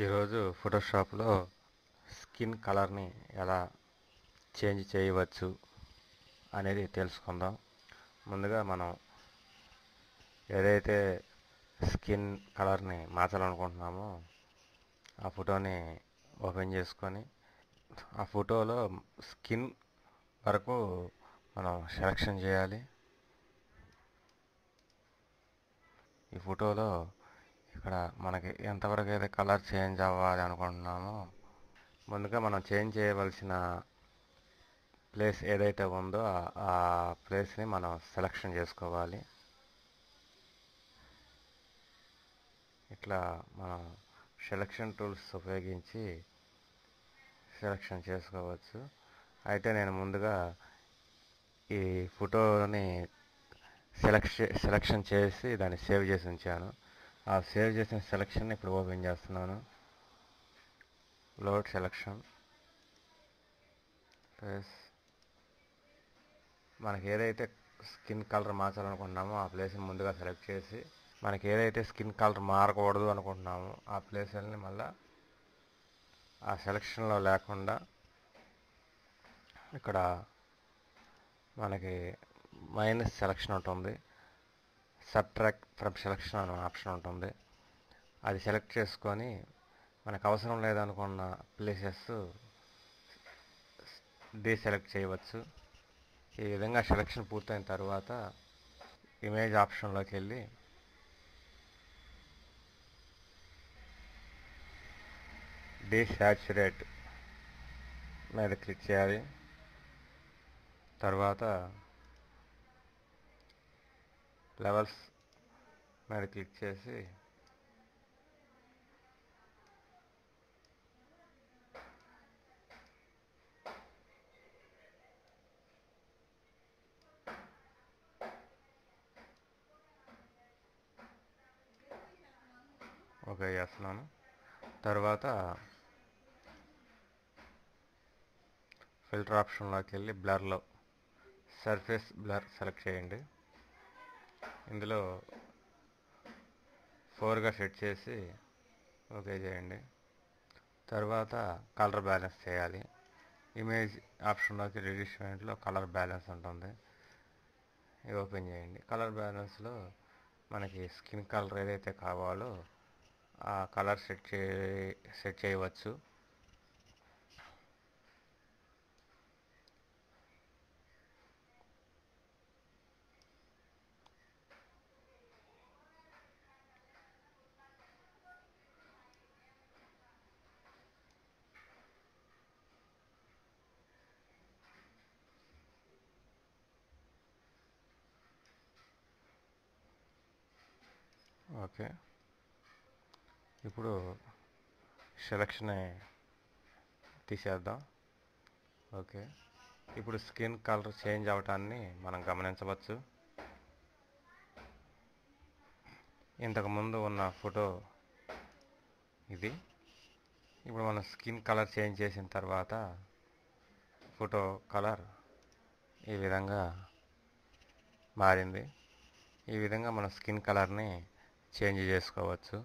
ఈరోజు ఫోటోషాప్లో స్కిన్ కలర్ని ఎలా చేంజ్ చేయవచ్చు అనేది తెలుసుకుందాం. ముందుగా మనం ఏదైతే స్కిన్ కలర్ని మార్చాలనుకుంటున్నామో ఆ ఫోటోని ఓపెన్ చేసుకొని ఆ ఫోటోలో స్కిన్ వరకు మనం సెలెక్షన్ చేయాలి. ఈ ఫోటోలో ఇక్కడ మనకి ఎంతవరకు అయితే కలర్ చేంజ్ అవ్వాలి అనుకుంటున్నామో ముందుగా మనం చేంజ్ చేయవలసిన ప్లేస్ ఏదైతే ఉందో ఆ ప్లేస్ని మనం సెలెక్షన్ చేసుకోవాలి. ఇట్లా మనం సెలెక్షన్ టూల్స్ ఉపయోగించి సెలెక్షన్ చేసుకోవచ్చు. అయితే నేను ముందుగా ఈ ఫోటోని సెలెక్షన్ చేసి దాన్ని సేవ్ చేసి ఉంచాను. ఆ సేవ్ చేసిన సెలెక్షన్ ఇప్పుడు ఓపెన్ చేస్తున్నాను. లోడ్ సెలెక్షన్ ప్లేస్ మనకి ఏదైతే స్కిన్ కలర్ మార్చాలనుకుంటున్నామో ఆ ప్లేస్ని ముందుగా సెలెక్ట్ చేసి మనకి ఏదైతే స్కిన్ కలర్ మారకూడదు అనుకుంటున్నామో ఆ ప్లేస్ని మళ్ళీ ఆ సెలెక్షన్లో లేకుండా ఇక్కడ మనకి మైనస్ సెలెక్షన్ ఉంటుంది, సబ్ట్రాక్ట్ ఫ్రమ్ సెలెక్షన్ అనే ఆప్షన్ ఉంటుంది. అది సెలెక్ట్ చేసుకొని మనకు అవసరం లేదనుకున్న ప్లేసెస్ డీసెలెక్ట్ చేయవచ్చు. ఈ విధంగా సెలెక్షన్ పూర్తయిన తర్వాత ఇమేజ్ ఆప్షన్లోకి వెళ్ళి డీసాచురేట్ మీద క్లిక్ చేయాలి. తర్వాత లెవెల్స్ మీద క్లిక్ చేసి ఓకే చేస్తున్నాను. తర్వాత ఫిల్టర్ ఆప్షన్లోకి వెళ్ళి బ్లర్లో సర్ఫేస్ బ్లర్ సెలెక్ట్ చేయండి. ఇందులో 4గా సెట్ చేసి ఓకే చేయండి. తర్వాత కలర్ బ్యాలెన్స్ చేయాలి. ఇమేజ్ ఆప్షన్లోకి రిడ్యూస్ పాయింట్లో కలర్ బ్యాలెన్స్ ఉంటుంది, ఇది ఓపెన్ చేయండి. కలర్ బ్యాలెన్స్లో మనకి స్కిన్ కలర్ ఏదైతే కావాలో ఆ కలర్ సెట్ చేయవచ్చు. ఓకే, ఇప్పుడు సెలెక్షన్ తీసేద్దాం. ఓకే, ఇప్పుడు స్కిన్ కలర్ చేంజ్ అవటాన్ని మనం గమనించవచ్చు. ఇంతకుముందు ఉన్న ఫోటో ఇది. ఇప్పుడు మనం స్కిన్ కలర్ చేంజ్ చేసిన తర్వాత ఫోటో కలర్ ఈ విధంగా మారింది. ఈ విధంగా మనం స్కిన్ కలర్ని చేంజ్ చేసుకోవచ్చు.